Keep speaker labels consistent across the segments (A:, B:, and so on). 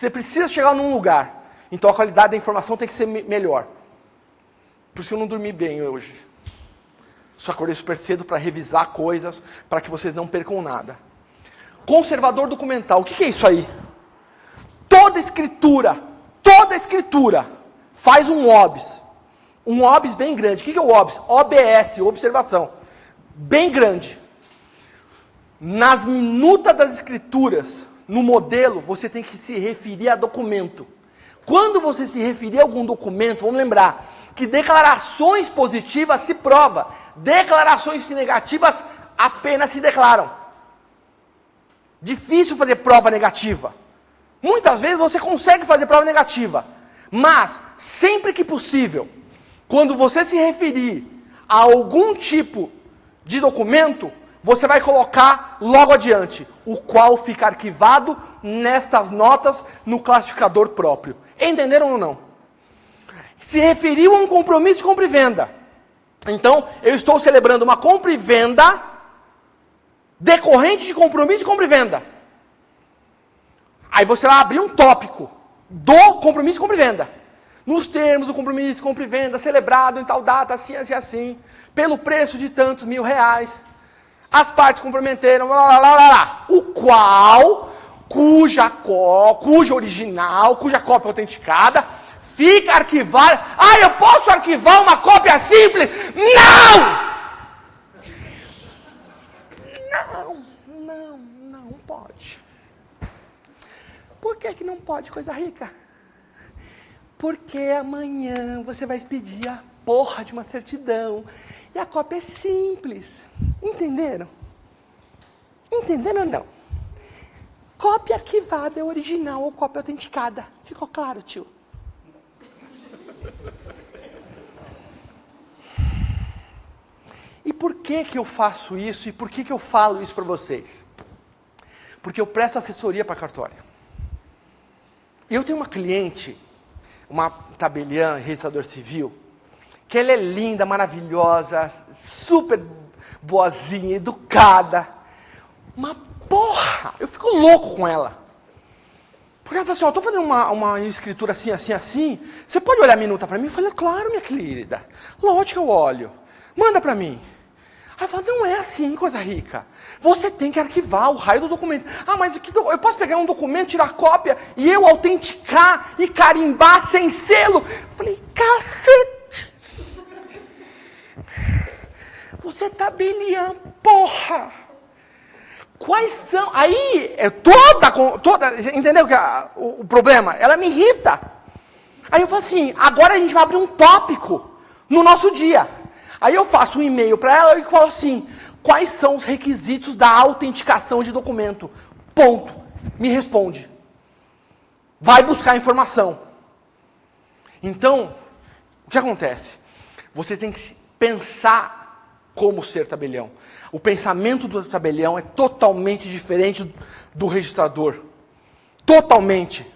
A: Você precisa chegar num lugar. Então a qualidade da informação tem que ser melhor. Por isso que eu não dormi bem hoje. Só acordei super cedo para revisar coisas, para que vocês não percam nada. Conservador documental. O que é isso aí? Toda escritura faz um OBS. Um OBS bem grande. O que é o OBS? OBS, observação. Bem grande. Nas minutas das escrituras, no modelo, você tem que se referir a documento. Quando você se referir a algum documento, vamos lembrar que declarações positivas se prova. Declarações negativas apenas se declaram. Difícil fazer prova negativa. Muitas vezes você consegue fazer prova negativa. Mas, sempre que possível, quando você se referir a algum tipo de documento, você vai colocar logo adiante, o qual fica arquivado nestas notas no classificador próprio. Entenderam ou não? Se referiu a um compromisso de compra e venda. Então, eu estou celebrando uma compra e venda decorrente de compromisso de compra e venda. Aí você vai abrir um tópico do compromisso de compra e venda. Nos termos do compromisso de compra e venda, celebrado em tal data, assim, assim, assim, pelo preço de tantos R$1.000, as partes comprometeram, o qual, cuja original, cuja cópia autenticada, fica arquivada. Ah, eu posso arquivar uma cópia simples? Não! Não pode. Por que não pode, coisa rica? Porque amanhã você vai expedir a porra de uma certidão. E a cópia é simples. Entenderam? Entenderam ou não? Cópia arquivada é original ou cópia autenticada. Ficou claro, tio? E por que eu faço isso? E por que eu falo isso para vocês? Porque eu presto assessoria para cartório. Eu tenho uma cliente, uma tabeliã, registrador civil, que ela é linda, maravilhosa, super boazinha, educada. Mas porra, eu fico louco com ela. Porque ela fala assim, ó, estou fazendo uma escritura assim, assim, assim, você pode olhar a minuta para mim? Eu falei, claro, minha querida, lógico que eu olho. Manda para mim. Aí fala, não é assim, coisa rica. Você tem que arquivar o raio do documento. Ah, mas eu posso pegar um documento, tirar cópia e eu autenticar e carimbar sem selo? Eu falei, cacete. Você é tabeliã, porra. Quais são... Aí, entendeu o problema? Ela me irrita. Aí eu falo assim, agora a gente vai abrir um tópico no nosso dia. Aí eu faço um e-mail para ela e falo assim, quais são os requisitos da autenticação de documento? Ponto. Me responde. Vai buscar informação. Então, o que acontece? Você tem que pensar como ser tabelião. O pensamento do tabelião é totalmente diferente do registrador. Totalmente.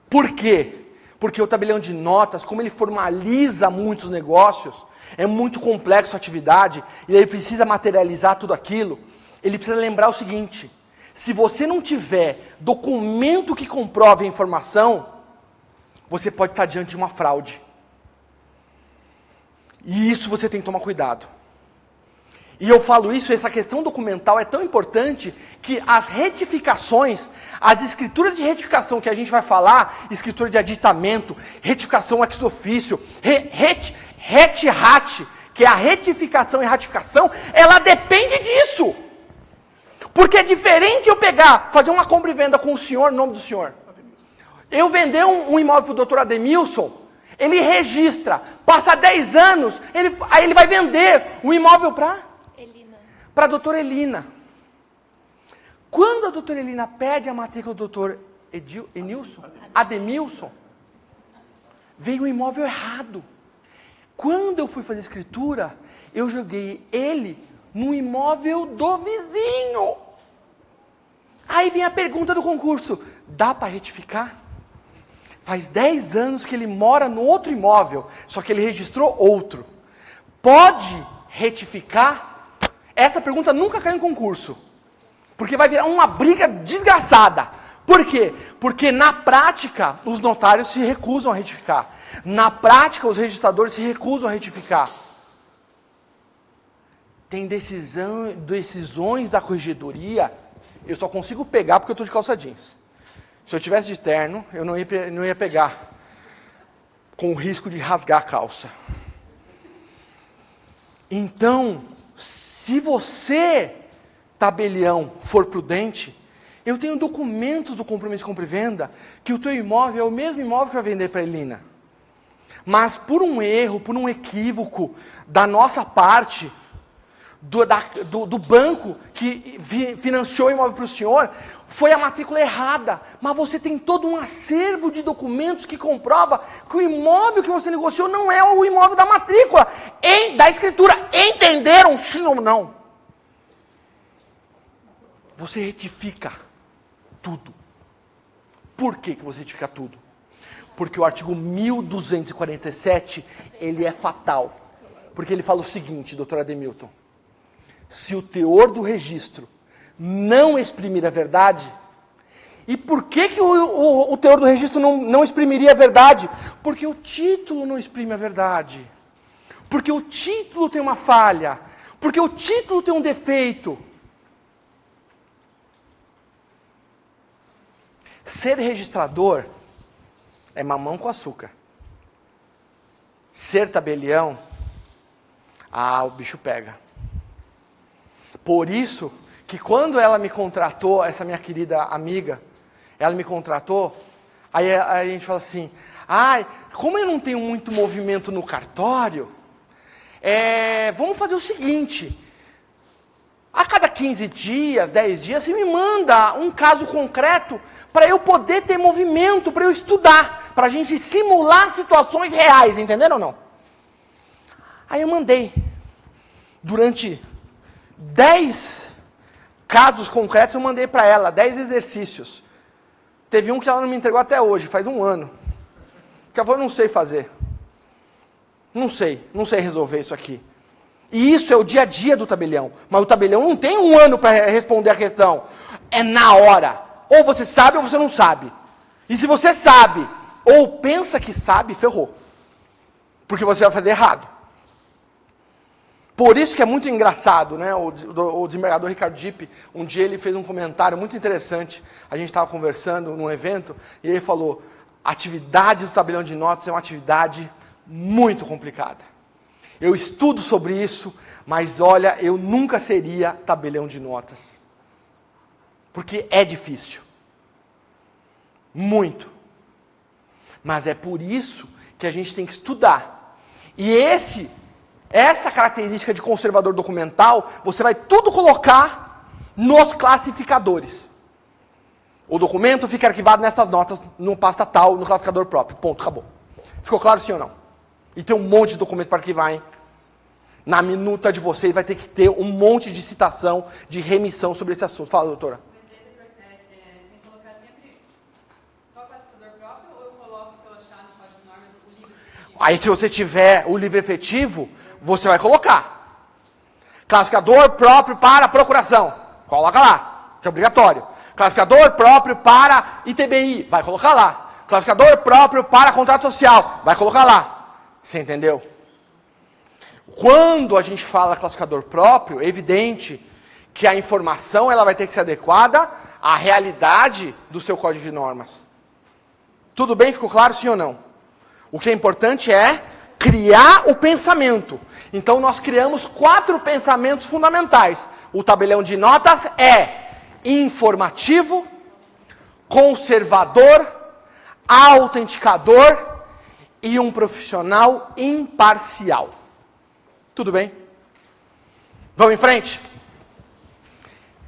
A: Por quê? Porque o tabelião de notas, como ele formaliza muitos negócios, é muito complexo a atividade, e ele precisa materializar tudo aquilo, ele precisa lembrar o seguinte, se você não tiver documento que comprove a informação, você pode estar diante de uma fraude. E isso você tem que tomar cuidado. E eu falo isso, essa questão documental é tão importante que as retificações, as escrituras de retificação que a gente vai falar, escritura de aditamento, retificação ex officio, reti-rat, que é a retificação e ratificação, ela depende disso. Porque é diferente eu pegar, fazer uma compra e venda com o senhor, no nome do senhor. Eu vender um imóvel para o doutor Ademilson, ele registra, passa 10 anos, aí ele vai vender o imóvel para a doutora Elina. Quando a doutora Elina pede a matrícula do doutor Ademilson, veio o imóvel errado. Quando eu fui fazer escritura, eu joguei ele no imóvel do vizinho. Aí vem a pergunta do concurso, dá para retificar? Faz 10 anos que ele mora no outro imóvel, só que ele registrou outro. Pode retificar? Essa pergunta nunca caiu em concurso. Porque vai virar uma briga desgraçada. Por quê? Porque na prática, os notários se recusam a retificar. Na prática, os registradores se recusam a retificar. Tem decisões da corregedoria, eu só consigo pegar porque eu estou de calça jeans. Se eu tivesse de terno, eu não ia pegar, com o risco de rasgar a calça. Então, se você, tabelião, for prudente, eu tenho documentos do compromisso de compra e venda, que o teu imóvel é o mesmo imóvel que vai vender para a Elina. Mas por um erro, por um equívoco da nossa parte, do banco que financiou o imóvel para o senhor, foi a matrícula errada. Mas você tem todo um acervo de documentos que comprova que o imóvel que você negociou não é o imóvel da matrícula, da escritura. Entenderam, sim ou não? Você retifica tudo. Por que você retifica tudo? Porque o artigo 1247, ele é fatal. Porque ele fala o seguinte, doutor Ademilton: se o teor do registro não exprimir a verdade, e por que o teor do registro não exprimiria a verdade? Porque o título não exprime a verdade. Porque o título tem uma falha. Porque o título tem um defeito. Ser registrador é mamão com açúcar. Ser tabelião, o bicho pega. Por isso que quando ela me contratou, essa minha querida amiga, ela me contratou, aí a gente fala assim, como eu não tenho muito movimento no cartório, vamos fazer o seguinte, a cada 15 dias, 10 dias, você me manda um caso concreto para eu poder ter movimento, para eu estudar, para a gente simular situações reais, entenderam ou não? Aí eu mandei, durante 10 casos concretos eu mandei para ela, 10 exercícios. Teve um que ela não me entregou até hoje, faz um ano. Que ela falou, não sei fazer. Não sei resolver isso aqui. E isso é o dia a dia do tabelião. Mas o tabelião não tem um ano para responder a questão. É na hora. Ou você sabe ou você não sabe. E se você sabe, ou pensa que sabe, ferrou. Porque você vai fazer errado. Por isso que é muito engraçado, né? O desembargador Ricardo Dipp, um dia ele fez um comentário muito interessante. A gente estava conversando num evento, e ele falou, a atividade do tabelião de notas é uma atividade muito complicada. Eu estudo sobre isso, mas olha, eu nunca seria tabelião de notas. Porque é difícil. Muito. Mas é por isso que a gente tem que estudar. E essa característica de conservador documental, você vai tudo colocar nos classificadores. O documento fica arquivado nessas notas, no pasta tal, no classificador próprio. Ponto, acabou. Ficou claro sim ou não? E tem um monte de documento para arquivar, hein? Na minuta de vocês vai ter que ter um monte de citação, de remissão sobre esse assunto. Fala, doutora.
B: Tem que colocar sempre só o classificador próprio, ou eu coloco, se eu achar no código de normas, o livre efetivo?
A: Aí se você tiver o livre efetivo, você vai colocar. Classificador próprio para procuração. Coloca lá, que é obrigatório. Classificador próprio para ITBI. Vai colocar lá. Classificador próprio para contrato social. Vai colocar lá. Você entendeu? Quando a gente fala classificador próprio, é evidente que a informação ela vai ter que ser adequada à realidade do seu código de normas. Tudo bem? Ficou claro, sim ou não? O que é importante é criar o pensamento. Então, nós criamos 4 pensamentos fundamentais. O tabelião de notas é informativo, conservador, autenticador e um profissional imparcial. Tudo bem? Vamos em frente?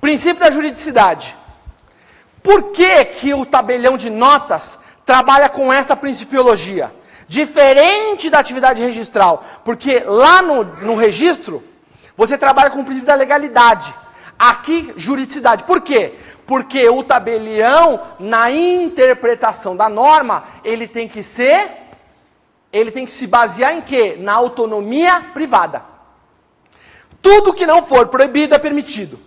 A: Princípio da juridicidade. Por que o tabelião de notas trabalha com essa principiologia? Diferente da atividade registral. Porque lá no registro, você trabalha com o princípio da legalidade. Aqui, juridicidade. Por quê? Porque o tabelião, na interpretação da norma, ele tem que se basear em quê? Na autonomia privada. Tudo que não for proibido é permitido.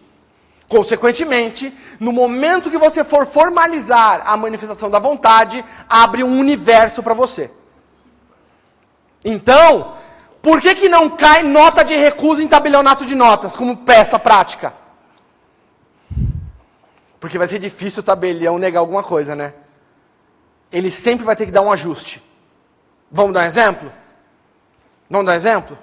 A: Consequentemente, no momento que você for formalizar a manifestação da vontade, abre um universo para você. Então, por que não cai nota de recusa em tabelionato de notas, como peça prática? Porque vai ser difícil o tabelião negar alguma coisa, né? Ele sempre vai ter que dar um ajuste. Vamos dar um exemplo? Vamos dar um exemplo?